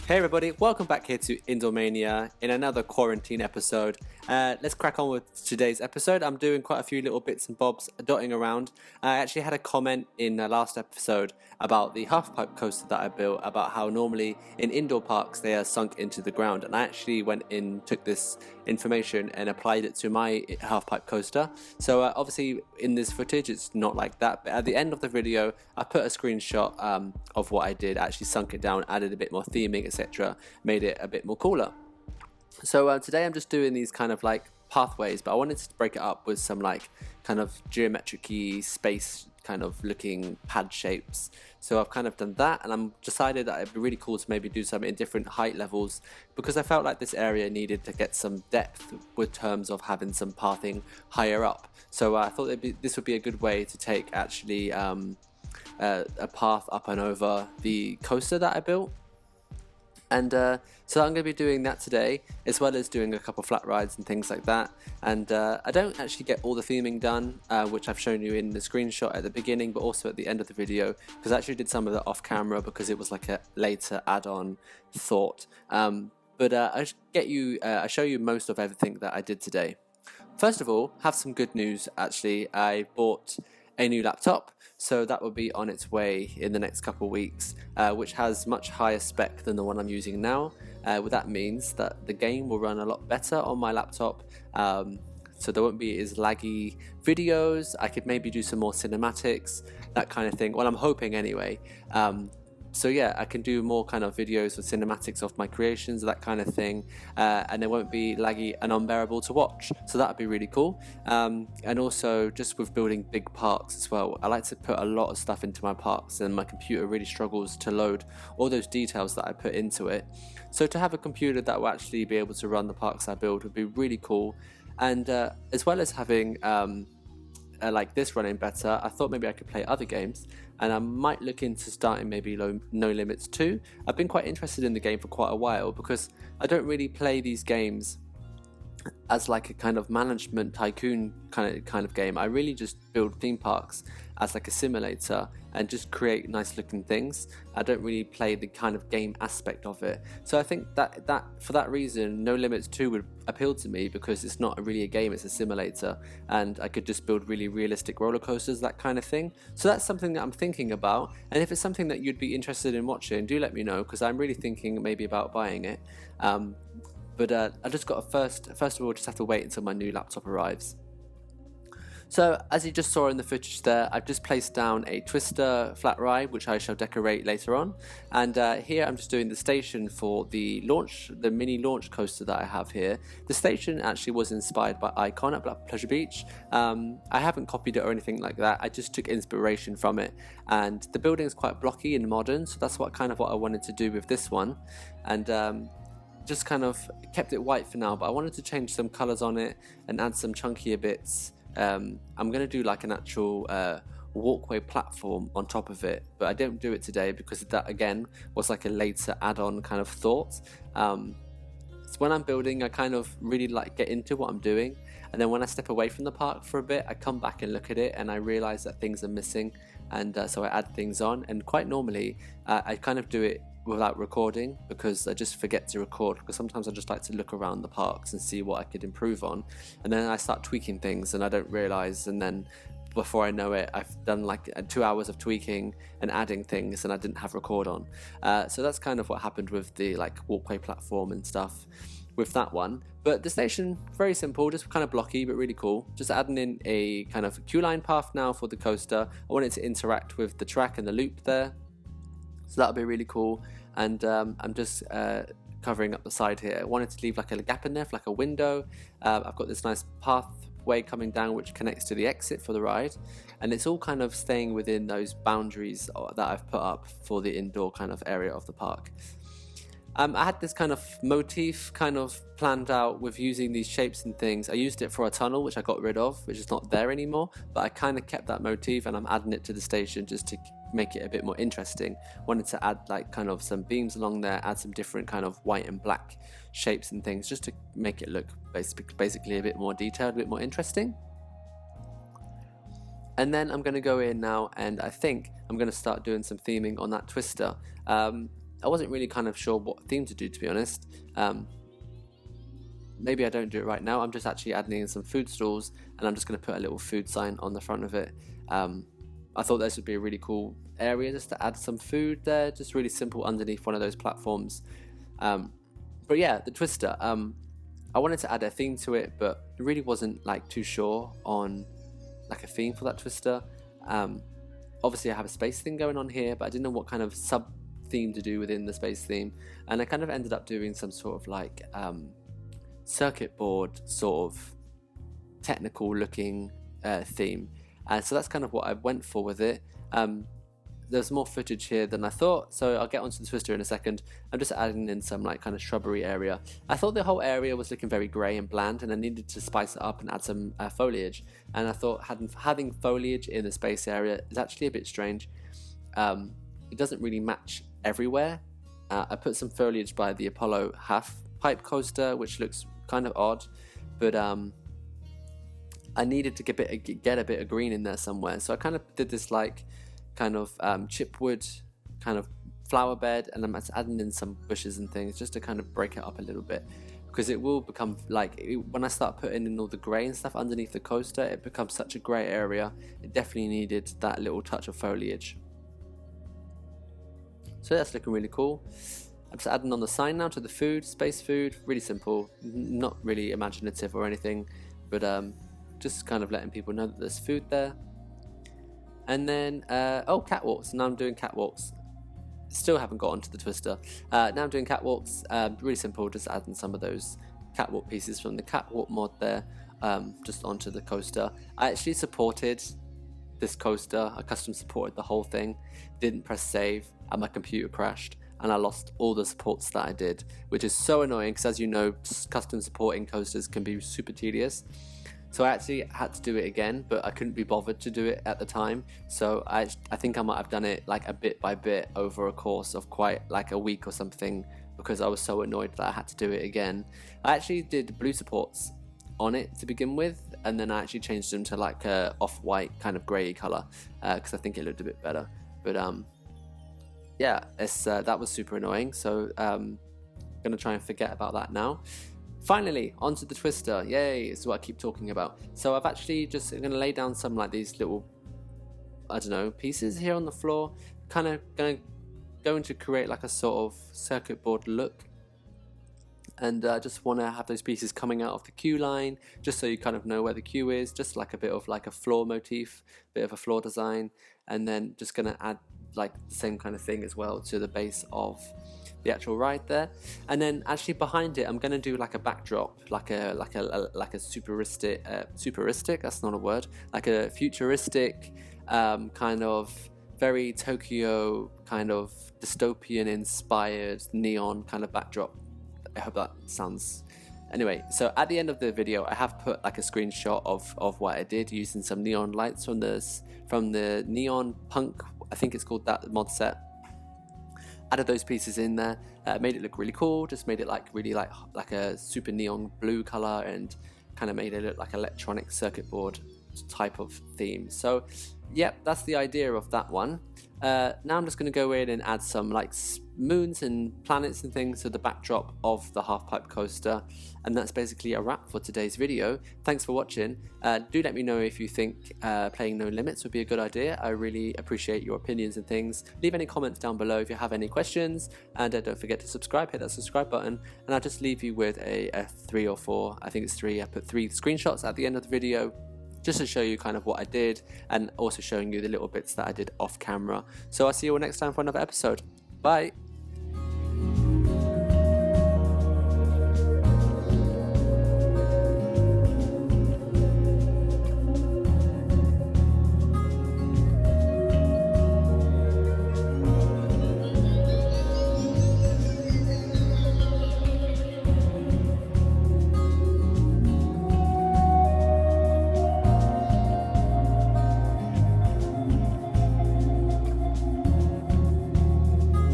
Hey everybody, welcome back here to Indoor-Mania in another quarantine episode. Let's crack on with today's episode. I'm doing quite a few little bits and bobs dotting around. I actually had a comment in the last episode about the half-pipe coaster that I built, about how normally in indoor parks they are sunk into the ground, and I actually went in, took this information and applied it to my half-pipe coaster. So obviously in this footage it's not like that, but at the end of the video I put a screenshot of what I did, actually sunk it down, added a bit more theming, etc., made it a bit more cooler. So today I'm just doing these kind of like pathways, but I wanted to break it up with some like kind of geometric-y space kind of looking pad shapes. So I've kind of done that, and I'm decided that it'd be really cool to maybe do some in different height levels, because I felt like this area needed to get some depth with terms of having some pathing higher up. So I thought this would be a good way to take actually a path up and over the coaster that I built. And so I'm going to be doing that today, as well as doing a couple flat rides and things like that. And I don't actually get all the theming done, which I've shown you in the screenshot at the beginning, but also at the end of the video, because I actually did some of that off camera because it was like a later add-on thought. But I'll show you most of everything that I did today. First of all, have some good news actually. I bought a new laptop, so that will be on its way in the next couple of weeks, which has much higher spec than the one I'm using now. What that means that the game will run a lot better on my laptop, so there won't be as laggy videos. I could maybe do some more cinematics, that kind of thing. Well, I'm hoping anyway. So yeah, I can do more kind of videos with cinematics of my creations, that kind of thing, and it won't be laggy and unbearable to watch. So that would be really cool. And also just with building big parks as well, I like to put a lot of stuff into my parks, and my computer really struggles to load all those details that I put into it. So to have a computer that will actually be able to run the parks I build would be really cool. And as well as having like this running better, I thought maybe I could play other games, and I might look into starting maybe No Limits 2. I've been quite interested in the game for quite a while, because I don't really play these games as like a kind of management tycoon kind of game. I really just build theme parks as like a simulator and just create nice looking things. I don't really play the kind of game aspect of it. So I think that for that reason, No Limits 2 would appeal to me, because it's not really a game, it's a simulator, and I could just build really realistic roller coasters, that kind of thing. So that's something that I'm thinking about, and if it's something that you'd be interested in watching, do let me know, because I'm really thinking maybe about buying it. But I just got to first of all just have to wait until my new laptop arrives. So as you just saw in the footage there, I've just placed down a twister flat ride, which I shall decorate later on. And here I'm just doing the station for the mini launch coaster that I have here. The station actually was inspired by Icon at Black Pleasure Beach. I haven't copied it or anything like that. I just took inspiration from it. And the building is quite blocky and modern, so that's what I wanted to do with this one. And just kind of kept it white for now, but I wanted to change some colors on it and add some chunkier bits. I'm going to do like an actual walkway platform on top of it, but I didn't do it today because that again was like a later add-on kind of thought. So when I'm building, I kind of really like get into what I'm doing, and then when I step away from the park for a bit, I come back and look at it and I realize that things are missing, and so I add things on. And quite normally I kind of do it without recording, because I just forget to record, because sometimes I just like to look around the parks and see what I could improve on, and then I start tweaking things and I don't realize, and then before I know it, I've done like 2 hours of tweaking and adding things and I didn't have record on. So that's kind of what happened with the like walkway platform and stuff with that one. But the station, very simple, just kind of blocky but really cool. Just adding in a kind of queue line path now for the coaster. I want it to interact with the track and the loop there, so that'll be really cool. And I'm just covering up the side here. I wanted to leave like a gap in there for like a window. I've got this nice pathway coming down which connects to the exit for the ride, and it's all kind of staying within those boundaries that I've put up for the indoor kind of area of the park. I had this kind of motif kind of planned out with using these shapes and things. I used it for a tunnel, which I got rid of, which is not there anymore, but I kind of kept that motif and I'm adding it to the station just to make it a bit more interesting. Wanted to add like kind of some beams along there, add some different kind of white and black shapes and things, just to make it look basically a bit more detailed, a bit more interesting. And then I'm going to go in now, and I think I'm going to start doing some theming on that twister. I wasn't really kind of sure what theme to do, to be honest. Maybe I don't do it right now. I'm just actually adding in some food stalls, and I'm just going to put a little food sign on the front of it. I thought this would be a really cool area just to add some food there, just really simple underneath one of those platforms. But yeah, the twister. I wanted to add a theme to it, but really wasn't like too sure on like a theme for that twister. Obviously, I have a space thing going on here, but I didn't know what kind of sub theme to do within the space theme, and I kind of ended up doing some sort of like circuit board sort of technical looking theme. So that's kind of what I went for with it. There's more footage here than I thought, so I'll get onto the twister in a second. I'm just adding in some like kind of shrubbery area. I thought the whole area was looking very grey and bland, and I needed to spice it up and add some foliage. And I thought having foliage in the space area is actually a bit strange. It doesn't really match everywhere. I put some foliage by the Apollo half pipe coaster, which looks kind of odd, but I needed to get a bit of green in there somewhere. So I kind of did this like kind of chipwood kind of flower bed, and I'm adding in some bushes and things just to kind of break it up a little bit, because it will become like when I start putting in all the grey and stuff underneath the coaster, it becomes such a grey area. It definitely needed that little touch of foliage. So that's looking really cool. I'm just adding on the sign now to the food, space food, really simple, not really imaginative or anything, but just kind of letting people know that there's food there. And then, catwalks. Now I'm doing catwalks. Still haven't got onto the twister. Now I'm doing catwalks. Really simple, just adding some of those catwalk pieces from the catwalk mod there, just onto the coaster. I actually supported this coaster. I custom supported the whole thing. Didn't press save, and my computer crashed, and I lost all the supports that I did, which is so annoying because, as you know, custom supporting coasters can be super tedious. So I actually had to do it again, but I couldn't be bothered to do it at the time. So I think I might have done it like a bit by bit over a course of quite like a week or something, because I was so annoyed that I had to do it again. I actually did blue supports on it to begin with, and then I actually changed them to like a off-white kind of grey colour, because I think it looked a bit better. But yeah, that was super annoying. So I'm gonna try and forget about that now. Finally, onto the twister. Yay, it's what I keep talking about. So I've actually just going to lay down some like these little, I don't know, pieces here on the floor, kind of going to create like a sort of circuit board look. And I just want to have those pieces coming out of the queue line, just so you kind of know where the queue is, just like a bit of like a floor motif, bit of a floor design. And then just going to add like the same kind of thing as well to the base of the actual ride there. And then actually behind it, I'm going to do like a backdrop, like a superistic, that's not a word, like a futuristic kind of very Tokyo kind of dystopian inspired neon kind of backdrop. I hope that sounds... Anyway, so at the end of the video, I have put like a screenshot of what I did using some neon lights from the Neon Punk, I think it's called that mod set. Added those pieces in there, made it look really cool, just made it like really like a super neon blue color, and kind of made it look like electronic circuit board type of theme. So yep, that's the idea of that one. Now I'm just going to go in and add some like moons and planets and things to the backdrop of the half pipe coaster, and that's basically a wrap for today's video. Thanks for watching. Do let me know if you think playing No Limits would be a good idea. I really appreciate your opinions and things. Leave any comments down below if you have any questions, and don't forget to subscribe, hit that subscribe button, and I'll just leave you with a 3 or 4, I think it's 3, I put 3 screenshots at the end of the video, just to show you kind of what I did, and also showing you the little bits that I did off camera. So I'll see you all next time for another episode. Bye!